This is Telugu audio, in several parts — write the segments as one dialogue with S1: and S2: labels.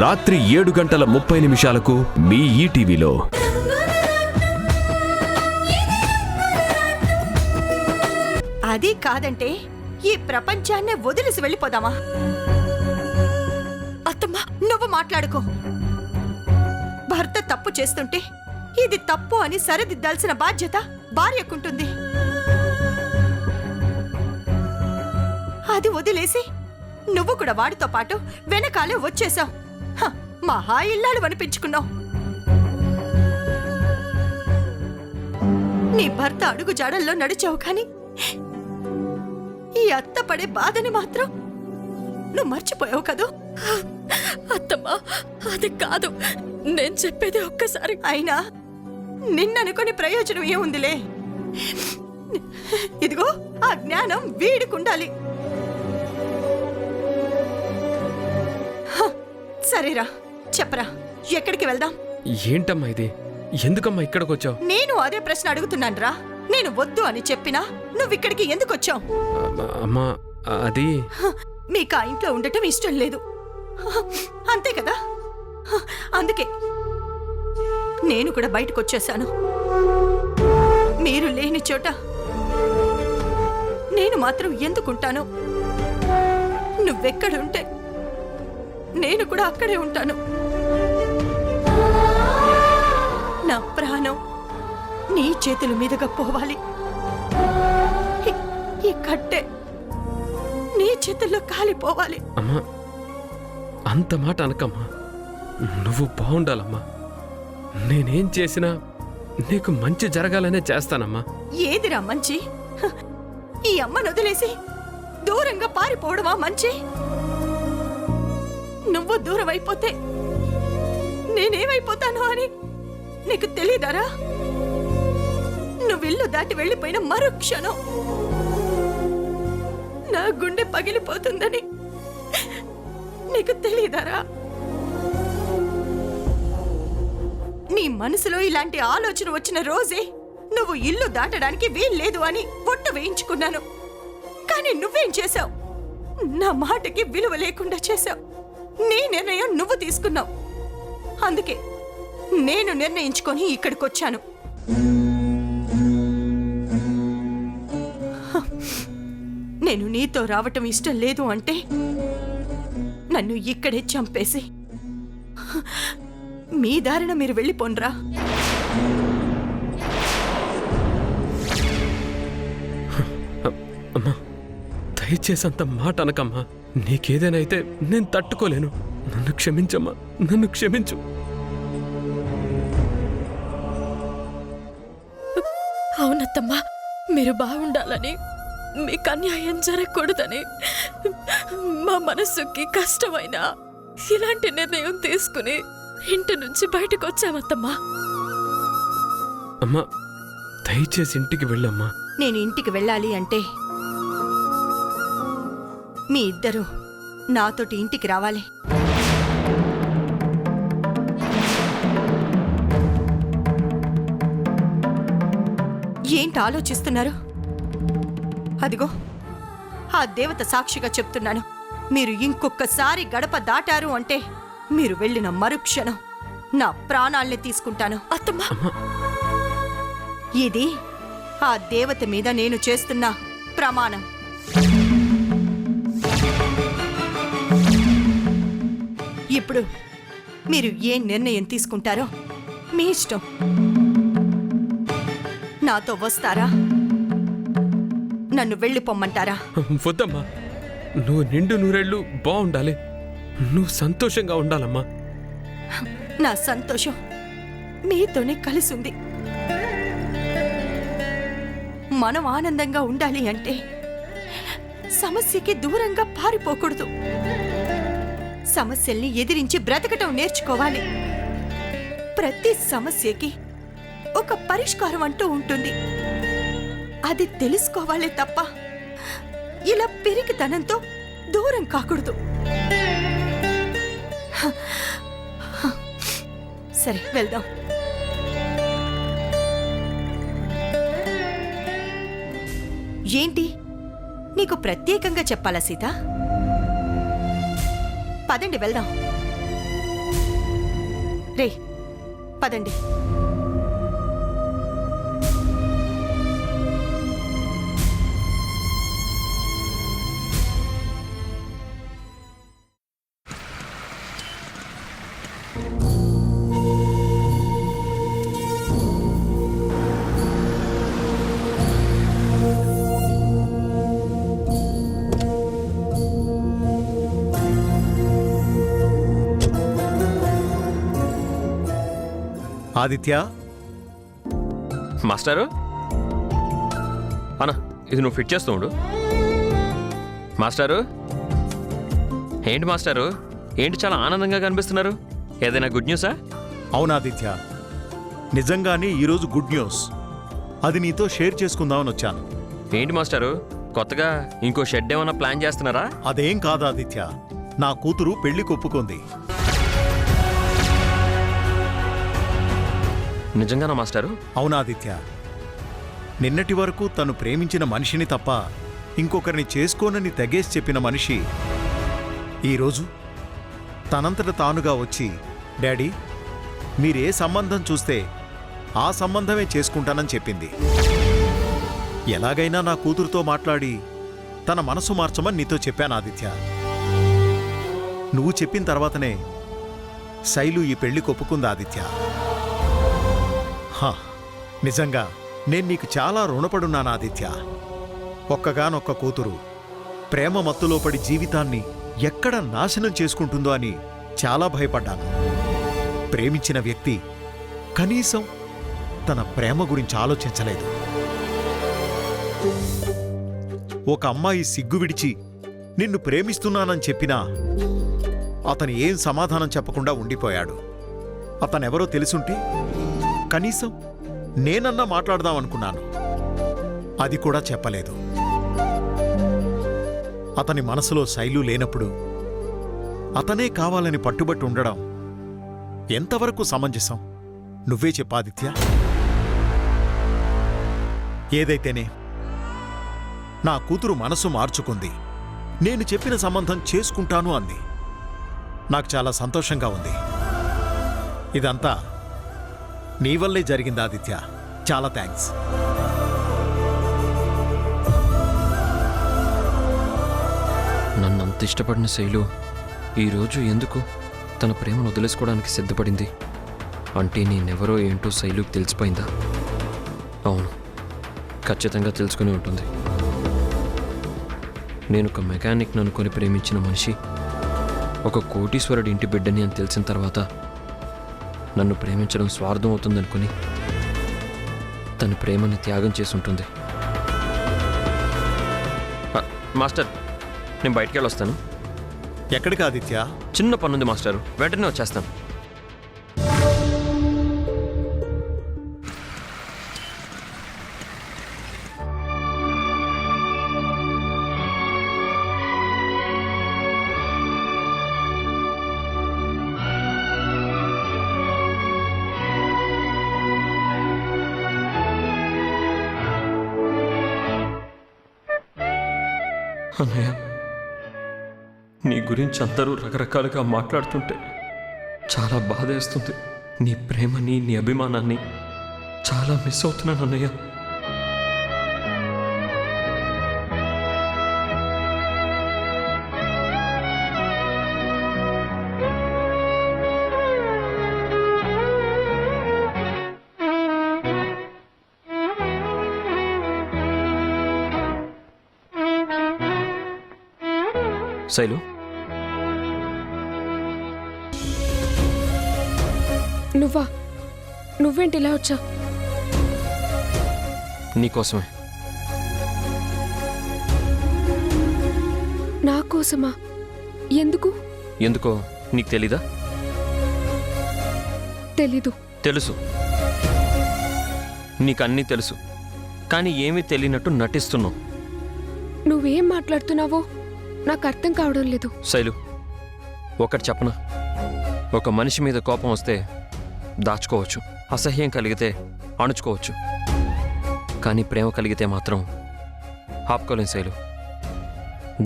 S1: రాత్రి 7:30 మీ ఈటీవీలో.
S2: అది కాదంటే ఈ ప్రపంచాన్నే వదిలేసి వెళ్ళిపోదామా? అత్తమ్మా, నువ్వు మాట్లాడుకో. భర్త తప్పు చేస్తుంటే ఇది తప్పు అని సరిదిద్దాల్సిన బాధ్యత భార్యకుంటుంది. అది వదిలేసి నువ్వు కూడా వాడితో పాటు వెనకాలే వచ్చేశావు. మహా ఇల్లాలు అనిపించుకున్నావు. నీ భర్త అడుగు జాడల్లో నడిచావు కానీ ఈ అత్త పడే బాధని మాత్రం నువ్వు మర్చిపోయావు కదూ?
S3: అత్తమ్మా, అది కాదు, నేను చెప్పేది ఒక్కసారి.
S2: అయినా నిన్ననుకొని ప్రయోజనం ఏముందిలే. ఇదిగో ఆ జ్ఞానం వీడికుండాలి. సరేరా, చెప్పరా, ఎక్కడికి వెళ్దాం?
S4: ఏంటమ్మా ఇది? ఎందుకమ్మా ఇక్కడికి వచ్చావు?
S2: నేను అదే ప్రశ్న అడుగుతున్నానురా. నేను వద్దు అని చెప్పినా నువ్విక్కడికి ఎందుకు వచ్చావు?
S4: అమ్మా, అది
S2: మీకు ఆ ఇంట్లో ఉండటం ఇష్టం లేదు, అంతే కదా? అందుకే నేను కూడా బయటకు వచ్చేసాను. మీరు లేని చోట నేను మాత్రం ఎందుకుంటాను? నువ్వెక్కడుంటే నేను కూడా అక్కడే ఉంటాను. నా ప్రాణం నీ చేతుల మీదుగా పోవాలి. ఈ కట్టె నీ చేతుల్లో కాలిపోవాలి.
S4: అమ్మా, అంత మాట అనకమ్మా. నువ్వు బాగుండాలమ్మా. నేనేం చేసినా నీకు మంచి జరగాలనే చేస్తానమ్మా.
S2: ఏదిరా మంచి? ఈ అమ్మను వదిలేసి దూరంగా పారిపోవడమా మంచి? నువ్వు దూరం అయిపోతే నేనేమైపోతాను అని నీకు తెలీదారా? నువ్విల్లు దాటి వెళ్ళిపోయిన మరుక్షణం నా గుండె పగిలిపోతుందని నీకు తెలీదారా? నీ మనసులో ఇలాంటి ఆలోచన వచ్చిన రోజే నువ్వు ఇల్లు దాటడానికి వీల్లేదు అని పొట్టు వేయించుకున్నాను. కానీ నువ్వేం చేశావు? నా మాటకి విలువ లేకుండా చేశావు. నీ నిర్ణయం నువ్వు తీసుకున్నావు. అందుకే నేను నిర్ణయించుకొని ఇక్కడికొచ్చాను. నేను నీతో రావటం ఇష్టం లేదు అంటే నన్ను ఇక్కడే చంపేసి మీ దారిన మీరు వెళ్ళిపోండ్రా.
S4: అమ్మా, దయచేసి అంత మాట అనకమ్మా. నీకేదైనా అయితే నేను తట్టుకోలేను. నన్ను క్షమించమ్మా, నన్ను క్షమించు.
S3: అవునత్తమ్మా, మీరు బాగుండాలని, మీకు అన్యాయం జరగకూడదని మా మనస్సుకి కష్టమైనా ఇలాంటి నిర్ణయం తీసుకుని ఇంటి నుంచి బయటకు వచ్చామత్తమ్మా.
S4: అమ్మా, దయచేసి ఇంటికి వెళ్ళమ్మా.
S2: నేను ఇంటికి వెళ్ళాలి అంటే మీ ఇద్దరూ నాతోటి ఇంటికి రావాలి. ఏంటి ఆలోచిస్తున్నారు? అదిగో ఆ దేవత సాక్షిగా చెప్తున్నాను, మీరు ఇంకొకసారి గడప దాటారు అంటే మీరు వెళ్ళిన మరుక్షణం నా ప్రాణాల్ని తీసుకుంటాను.
S3: అత్తమ్మా,
S2: ఇది ఆ దేవత మీద నేను చేస్తున్న ప్రమాణం. ఇప్పుడు మీరు ఏ నిర్ణయం తీసుకుంటారో మీ ఇష్టం. నాతో వస్తారా? నన్ను వెళ్ళిపోమ్మంటారా?
S4: వద్దమ్మా, నువ్వు నిండు నూరేళ్ళు బాగుండాలి. నువ్వు సంతోషంగా ఉండాలమ్మా.
S2: నా సంతోషం మీతోనే కలిసుంది. మనం ఆనందంగా ఉండాలి అంటే సమస్యకి దూరంగా పారిపోకూడదు. సమస్యల్ని ఎదిరించి బ్రతకటం నేర్చుకోవాలి. ప్రతి సమస్యకి ఒక పరిష్కారం అంటూ ఉంటుంది. అది తెలుసుకోవాలే తప్ప ఇలా పిరికితనంతో దూరం కాకూడదు. సరే, వెళ్దాం. ఏంటి, నీకు ప్రత్యేకంగా చెప్పాలా సీత? పదండి వెళ్దాం. రే పదండి.
S5: ఆదిత్య,
S6: మాస్టారు అన్న ఇది నువ్వు ఫిట్ చేస్తూ ఉండు. మాస్టారు ఏంటి మాస్టారు, ఏంటి చాలా ఆనందంగా కనిపిస్తున్నారు? ఏదైనా గుడ్ న్యూసా?
S5: అవునాదిత్య, నిజంగానే ఈరోజు గుడ్ న్యూస్. అది నీతో షేర్ చేసుకుందామని వచ్చాను.
S6: ఏంటి మాస్టారు, కొత్తగా ఇంకో షెడ్ ఏమన్నా ప్లాన్ చేస్తున్నారా?
S5: అదేం కాదు ఆదిత్య, నా కూతురు పెళ్లికి ఒప్పుకుంది.
S6: నిజంగానా మాస్టారు?
S5: అవునాదిత్య, నిన్నటి వరకు తను ప్రేమించిన మనిషిని తప్ప ఇంకొకరిని చేసుకోనని తెగేసి చెప్పిన మనిషి ఈరోజు తనంతట తానుగా వచ్చి, డాడీ మీరే సంబంధం చూస్తే ఆ సంబంధమే చేసుకుంటానని చెప్పింది. ఎలాగైనా నా కూతురుతో మాట్లాడి తన మనసు మార్చమని నీతో చెప్పాను ఆదిత్య. నువ్వు చెప్పిన తర్వాతనే శైలు ఈ పెళ్లికి ఒప్పుకుంది ఆదిత్య. నిజంగా నేను నీకు చాలా రుణపడున్నాను ఆదిత్య. ఒక్కగానొక్క కూతురు ప్రేమ మత్తులో పడి జీవితాన్ని ఎక్కడ నాశనం చేసుకుంటుందో అని చాలా భయపడ్డాను. ప్రేమించిన వ్యక్తి కనీసం తన ప్రేమ గురించి ఆలోచించలేదు. ఒక అమ్మాయి సిగ్గు విడిచి నిన్ను ప్రేమిస్తున్నానని చెప్పినా అతను ఏం సమాధానం చెప్పకుండా ఉండిపోయాడు. అతనెవరో తెలుసుంటే కనీసం నేనన్నా మాట్లాడదామనుకున్నాను, అది కూడా చెప్పలేదు. అతని మనసులో శైలు లేనప్పుడు అతనే కావాలని పట్టుబట్టి ఉండడం ఎంతవరకు సమంజసం? నువ్వే చెప్పాదిత్య. ఏదైతేనే నా కూతురు మనసు మార్చుకుంది, నేను చెప్పిన సంబంధం చేసుకుంటాను అంది. నాకు చాలా సంతోషంగా ఉంది. ఇదంతా నీ వల్లే జరిగింది ఆదిత్య. చాలా థ్యాంక్స్.
S6: నన్నంత ఇష్టపడిన శైలు ఈరోజు ఎందుకు తన ప్రేమను వదిలేసుకోవడానికి సిద్ధపడింది? అంటే నేనెవరో ఏంటో శైలుకి తెలిసిపోయిందా? అవును, ఖచ్చితంగా తెలుసుకుని ఉంటుంది. నేను ఒక మెకానిక్ అనుకొని ప్రేమించిన మనిషి ఒక కోటీశ్వరుడి ఇంటి బిడ్డని అని తెలిసిన తర్వాత నన్ను ప్రేమించడం స్వార్థం అవుతుందనుకుని తన ప్రేమని త్యాగం చేసి ఉంటుంది. మాస్టర్, నేను బయటికి వెళ్ళొస్తాను.
S5: ఎక్కడికి ఆదిత్య?
S6: చిన్న పనుంది మాస్టారు, వెంటనే వచ్చేస్తాను. అన్నయ్య, నీ గురించి అందరూ రకరకాలుగా మాట్లాడుతుంటే చాలా బాధేస్తుంది. నీ ప్రేమని, నీ అభిమానాన్ని చాలా మిస్ అవుతున్నాను అన్నయ్య. శైలు,
S3: నువ్వేంటి ఇలా వచ్చా?
S6: నీకోసమే.
S3: నా కోసమా? ఎందుకు?
S6: ఎందుకో నీకు తెలీదా?
S3: తెలీదు.
S6: తెలుసు, నీకన్నీ తెలుసు, కానీ ఏమీ తెలియనట్టు నటిస్తున్నావు.
S3: నువ్వేం మాట్లాడుతున్నావో నాకు అర్థం కావడం లేదు.
S6: శైలు, ఒకటి చెప్పనా? ఒక మనిషి మీద కోపం వస్తే దాచుకోవచ్చు, అసహ్యం కలిగితే అణుచుకోవచ్చు, కానీ ప్రేమ కలిగితే మాత్రం ఆపుకోలేం శైలు.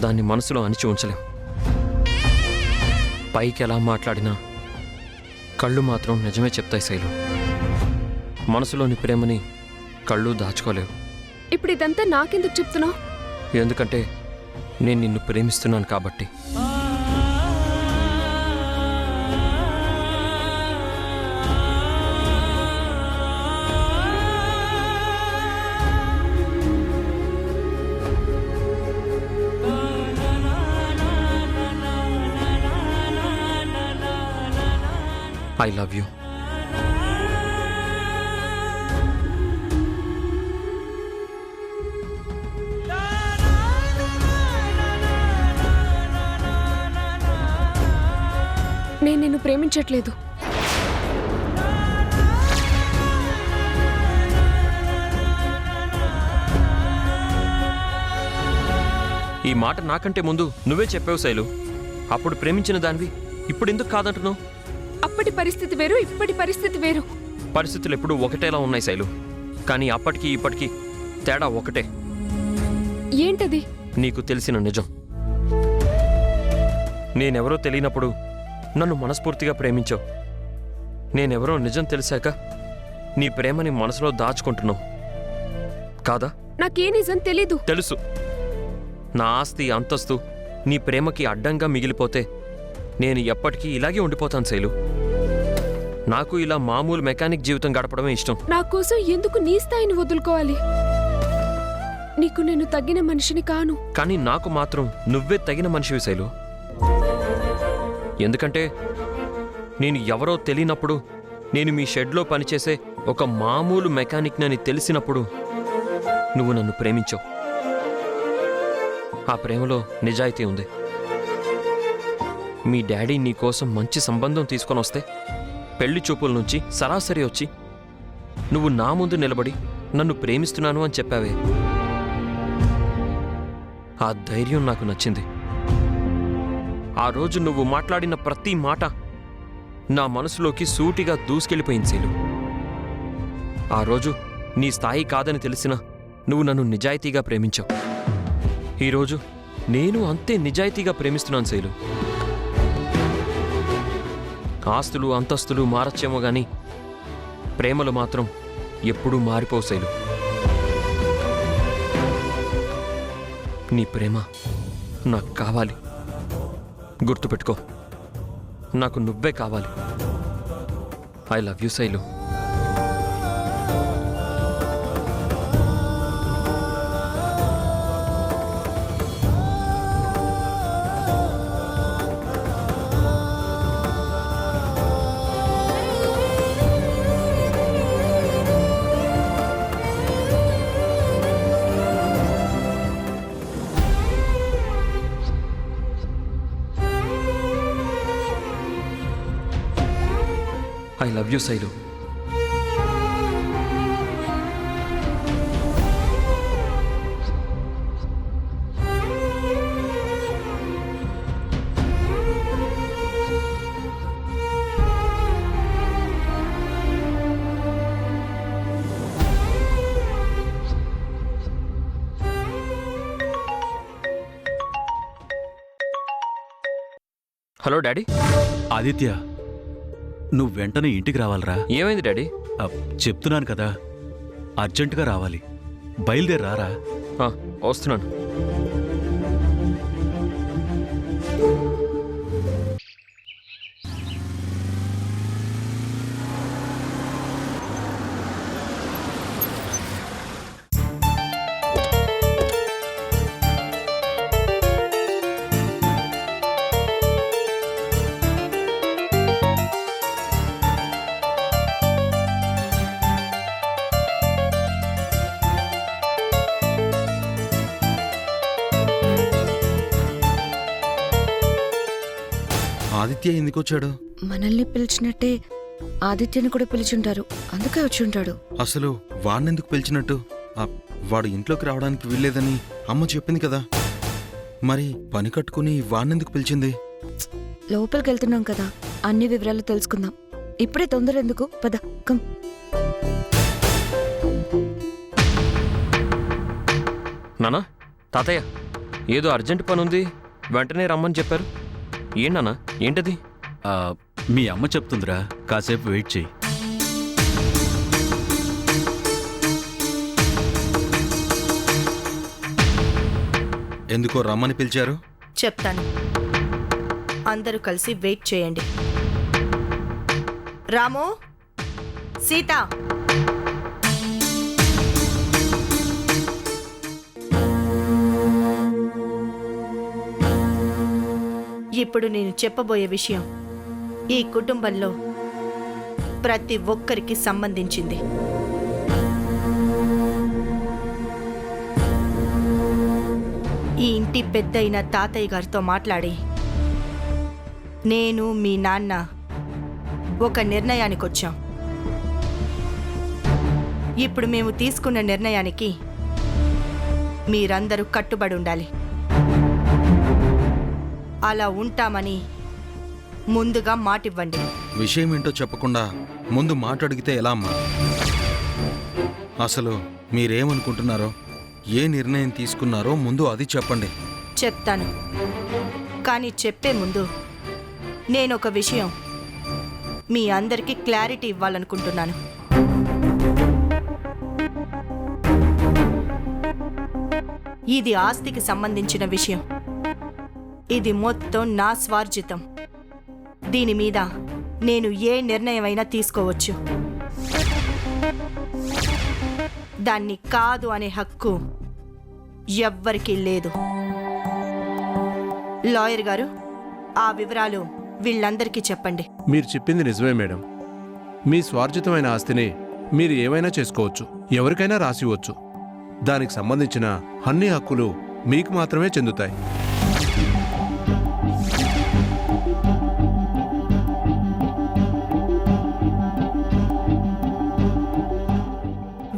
S6: దాన్ని మనసులో అణిచి ఉంచలేం. పైకి ఎలా మాట్లాడినా కళ్ళు మాత్రం నిజమే చెప్తాయి శైలు. మనసులోని ప్రేమని కళ్ళు దాచుకోలేవు.
S3: ఇప్పుడు ఇదంతా నాకెందుకు చెప్తున్నావు?
S6: ఎందుకంటే నేను నిన్ను ప్రేమిస్తున్నాను కాబట్టి. I love you.
S3: నేను నిన్ను ప్రేమించట్లేదు.
S6: ఈ మాట నాకంటే ముందు నువ్వే చెప్పావు శైలు. అప్పుడు ప్రేమించిన దానివి ఇప్పుడు ఎందుకు కాదంటున్నావు?
S3: అప్పటి పరిస్థితి వేరు, ఇప్పటి పరిస్థితి వేరు.
S6: పరిస్థితులు ఎప్పుడూ ఒకటేలా ఉన్నాయి శైలు. కానీ అప్పటికి ఇప్పటికీ తేడా ఒకటే.
S3: ఏంటది?
S6: నీకు తెలిసిన నిజం. నేనెవరో తెలియనప్పుడు నన్ను మనస్ఫూర్తిగా ప్రేమించావు. నేనెవరో నిజం తెలిసాక నీ ప్రేమని మనసులో దాచుకుంటున్నావు కాదా?
S3: నాకే నిజం తెలీదు.
S6: తెలుసు. నా ఆస్తి అంతస్తు నీ ప్రేమకి అడ్డంగా మిగిలిపోతే నేను ఎప్పటికీ ఇలాగే ఉండిపోతాను శైలు. నాకు ఇలా మామూలు మెకానిక్ జీవితం గడపడమే ఇష్టం.
S3: నా కోసం ఎందుకు నీ స్థాయిని వదులుకోవాలి? నీకు నేను తగ్గిన మనిషిని కాను.
S6: కానీ నాకు మాత్రం నువ్వే తగిన మనిషివి శైలు. ఎందుకంటే నేను ఎవరో తెలియనప్పుడు, నేను మీ షెడ్లో పనిచేసే ఒక మామూలు మెకానిక్నని తెలిసినప్పుడు నువ్వు నన్ను ప్రేమించావు. ఆ ప్రేమలో నిజాయితీ ఉంది. మీ డాడీ నీ కోసం మంచి సంబంధం తీసుకొని వస్తే పెళ్లి చూపుల నుంచి సరాసరి వచ్చి నువ్వు నా ముందు నిలబడి నన్ను ప్రేమిస్తున్నాను అని చెప్పావే. ఆ ధైర్యం నాకు నచ్చింది. ఆ రోజు నువ్వు మాట్లాడిన ప్రతి మాట నా మనసులోకి సూటిగా దూసుకెళ్ళిపోయింది శైలు. ఆ రోజు నీ స్థాయి కాదని తెలిసినా నువ్వు నన్ను నిజాయితీగా ప్రేమించావు. ఈరోజు నేను అంతే నిజాయితీగా ప్రేమిస్తున్నాను శైలు. ఆస్తులు అంతస్తులు మారచ్చేమో గాని ప్రేమలు మాత్రం ఎప్పుడూ మారిపోవు శైలు. నీ ప్రేమ నాకు కావాలి. గుర్తుపెట్టుకో, నాకు నువ్వే కావాలి. I love you Shailu. I love you Shailu. Hello daddy.
S5: Aditya, నువ్వు వెంటనే ఇంటికి రావాలరా.
S6: ఏమైంది డాడీ?
S5: చెప్తున్నాను కదా, అర్జెంటుగా రావాలి. బయలుదేరారా.
S6: వస్తున్నాను.
S7: ఆదిత్య ఎందుకు వచ్చాడు?
S8: మనల్ని పిలిచినట్టే ఆదిత్యని కూడా పిలిచుంటారు, అందుకే వచ్చి ఉంటాడు.
S7: అసలు వాడినెందుకు పిలిచినట్టు? వాడు ఇంట్లోకి రావడానికి వీల్లేదని అమ్మ చెప్పింది కదా. మరి పని కట్టుకుని వాడినెందుకు పిలిచింది?
S8: లోపలికి వెళ్తున్నాం కదా, అన్ని వివరాలు తెలుసుకుందాం. ఇప్పుడే తొందర ఎందుకు, పద కమ్.
S6: నానా, తాతయ్య, ఏదో అర్జెంట్ పని ఉంది, వెంటనే రమ్మని చెప్పారు. ఏంటన్నా, ఏంటది?
S5: మీ అమ్మ చెప్తుందిరా.
S9: కాసేపు వెయిట్ చేయి.
S7: ఎందుకో రమ్మని పిలిచారు?
S2: చెప్తాను. అందరూ కలిసి వెయిట్ చేయండి. రాము, సీత, ఇప్పుడు నేను చెప్పబోయే విషయం ఈ కుటుంబంలో ప్రతి ఒక్కరికి సంబంధించింది. ఈ ఇంటి పెద్దయిన తాతయ్య గారితో మాట్లాడి నేను మీ నాన్న ఒక నిర్ణయానికి వచ్చాం. ఇప్పుడు మేము తీసుకున్న నిర్ణయానికి మీరందరూ కట్టుబడి ఉండాలి. అలా ఉంటామని ముందుగా మాటివ్వండి.
S7: విషయం ఏంటో చెప్పకుండా ముందు మాట అడిగితే ఎలా అమ్మా? అసలు మీరేమనుకుంటున్నారో, ఏ నిర్ణయం తీసుకున్నారో ముందు అది చెప్పండి.
S2: చెప్తాను, కానీ చెప్పే ముందు నేనొక విషయం మీ అందరికీ క్లారిటీ ఇవ్వాలనుకుంటున్నాను. ఇది ఆస్తికి సంబంధించిన విషయం. ఇది మొత్తం నా స్వార్జితం. దీని మీద నేను ఏ నిర్ణయమైనా తీసుకోవచ్చు. దాన్ని కాదు అనే హక్కు ఎవ్వరికీ లేదు. లాయర్ గారు, ఆ వివరాలు వీళ్ళందరికీ చెప్పండి.
S10: మీరు చెప్పింది నిజమే మేడం. మీ స్వార్జితమైన ఆస్తిని మీరు ఏమైనా చేసుకోవచ్చు, ఎవరికైనా రాసివచ్చు. దానికి సంబంధించిన అన్ని హక్కులు మీకు మాత్రమే చెందుతాయి.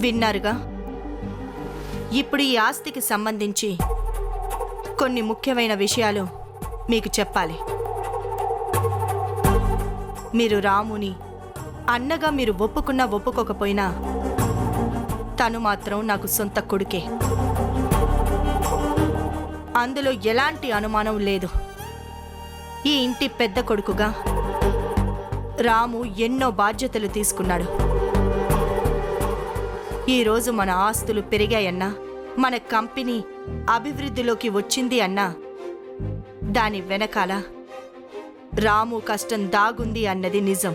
S2: విన్నారుగా? ఇప్పుడు ఈ ఆస్తికి సంబంధించి కొన్ని ముఖ్యమైన విషయాలు మీకు చెప్పాలి. మీరు రాముని అన్నగా మీరు ఒప్పుకున్నా ఒప్పుకోకపోయినా తను మాత్రం నాకు సొంత కొడుకే. అందులో ఎలాంటి అనుమానం లేదు. ఈ ఇంటి పెద్ద కొడుకుగా రాము ఎన్నో బాధ్యతలు తీసుకున్నాడు. ఈరోజు మన ఆస్తులు పెరిగాయన్నా, మన కంపెనీ అభివృద్ధిలోకి వచ్చింది అన్నా దాని వెనకాల రాము కష్టం దాగుంది అన్నది నిజం.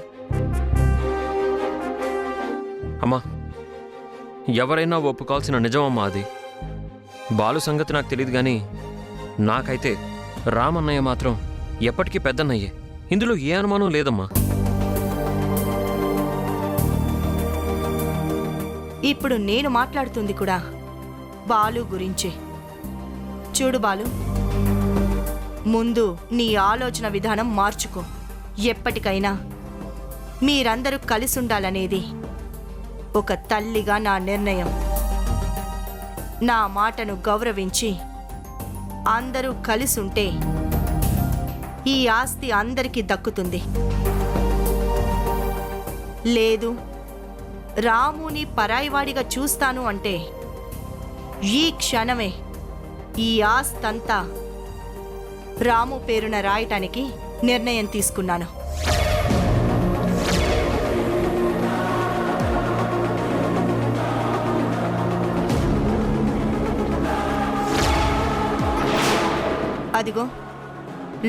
S6: అమ్మా, ఎవరైనా ఒప్పుకోవాల్సిన నిజమమ్మా అది. బాలు సంగతి నాకు తెలియదు కానీ నాకైతే రామన్నయ్య మాత్రం ఎప్పటికీ పెద్దన్నయ్యే. ఇందులో ఏ అనుమానం లేదమ్మా.
S2: ఇప్పుడు నేను మాట్లాడుతుంది కూడా బాలు గురించే. చూడు బాలు, ముందు నీ ఆలోచన విధానం మార్చుకో. ఎప్పటికైనా మీరందరూ కలిసి ఉండాలనేది ఒక తల్లిగా నా నిర్ణయం. నా మాటను గౌరవించి అందరూ కలిసి ఉంటే ఈ ఆస్తి అందరికీ దక్కుతుంది. లేదు, రాముని పరాయివాడిగా చూస్తాను అంటే ఈ క్షణమే ఈ ఆస్తంతా రాము పేరున రాయటానికి నిర్ణయం తీసుకున్నాను. అదిగో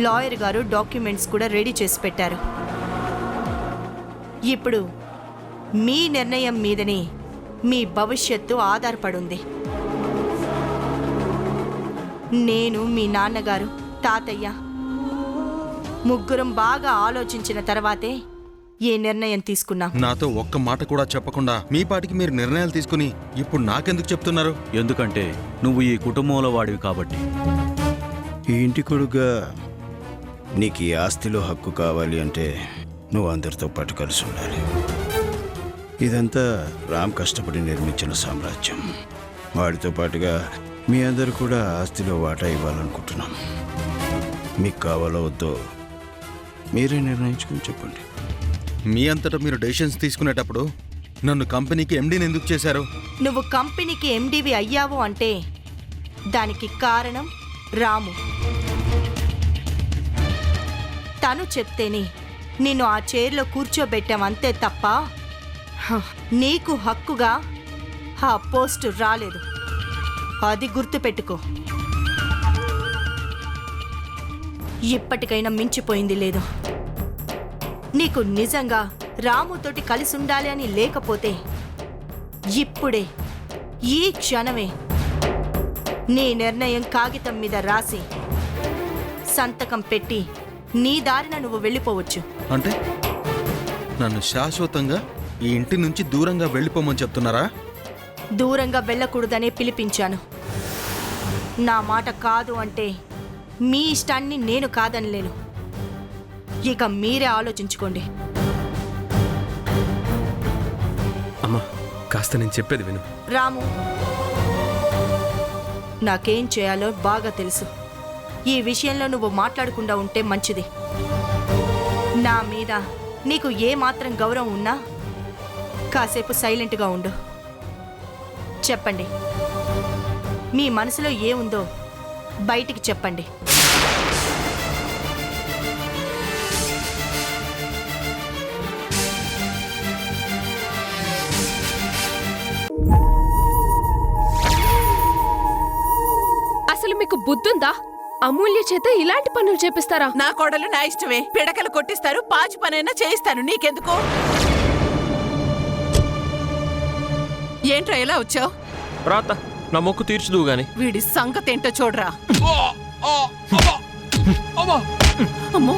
S2: లాయర్ గారు డాక్యుమెంట్స్ కూడా రెడీ చేసి పెట్టారు. ఇప్పుడు మీ నిర్ణయం మీదనే మీ భవిష్యత్తు ఆధారపడుంది. నేను, మీ నాన్నగారు, తాతయ్య ముగ్గురం బాగా ఆలోచించిన తర్వాతే ఏ నిర్ణయం తీసుకున్నాం.
S7: నాతో ఒక్క మాట కూడా చెప్పకుండా మీ పాటికి మీరు నిర్ణయాలు తీసుకుని ఇప్పుడు నాకెందుకు చెప్తున్నారు?
S9: ఎందుకంటే నువ్వు ఈ కుటుంబంలో వాడివి కాబట్టి.
S11: ఈ ఇంటి కొడుగ్గా నీకు ఈ ఆస్తిలో హక్కు కావాలి అంటే నువ్వు అందరితో పాటు కలిసి ఉండాలి. ఇదంతా రామ్ కష్టపడి నిర్మించిన సామ్రాజ్యం. వాడితో పాటుగా మీ అందరు కూడా ఆస్తిలో వాటా ఇవ్వాలనుకుంటున్నాం. మీకు కావాలో వద్దో మీరే నిర్ణయించుకుని చెప్పండి.
S7: మీ అంతటా మీరు డెసిషన్స్ తీసుకునేటప్పుడు నన్ను కంపెనీకి ఎండీని ఎందుకు చేశారు?
S2: నువ్వు కంపెనీకి ఎండీవి అయ్యావు అంటే దానికి కారణం రాము. తను చెప్తేనే నిన్ను ఆ చైర్లో కూర్చోబెట్టాం అంతే తప్ప హ, నీకు హక్కుగా ఆ పోస్టు రాలేదు. అది గుర్తుపెట్టుకో. ఇప్పటికైనా మించిపోయింది లేదు. నీకు నిజంగా రాముతోటి కలిసి ఉండాలి అని లేకపోతే ఇప్పుడే ఈ క్షణమే నీ నిర్ణయం కాగితం మీద రాసి సంతకం పెట్టి నీ దారిన నువ్వు వెళ్ళిపోవచ్చు.
S7: అంటే నన్ను శాశ్వతంగా ఈ ఇంటి నుంచి దూరంగా వెళ్ళిపోమని చెప్తున్నారా?
S2: దూరంగా వెళ్ళకూడదనే పిలిపించాను. నా మాట కాదు అంటే మీ ఇష్టాన్ని నేను కాదనలేను. ఇక మీరే ఆలోచించుకోండి.
S4: అమ్మా కాస్త నేను చెప్పేది విను.
S2: రాము, నాకేం చేయాలో బాగా తెలుసు. ఈ విషయంలో నువ్వు మాట్లాడకుండా ఉంటే మంచిది. నా మీద నీకు ఏమాత్రం గౌరవం ఉన్నా కాసేపు సైలెంట్గా ఉండు. చెప్పండి, మీ మనసులో ఏముందో బయటికి చెప్పండి.
S3: అసలు మీకు బుద్ధుందా? అమూల్య చేత ఇలాంటి పనులు చేపిస్తారా?
S12: నా కోడలు నా ఇష్టమే. పిడకలు కొట్టిస్తారు, పాచి పనైనా చేయిస్తాను. నీకెందుకు? ఏంట్రా ఎలా వచ్చావు?
S6: రాత నా మొక్కు తీర్చుదు గాని.
S12: వీడి సంగతి ఏంటో చూడరా. అమ్మో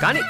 S6: కానీ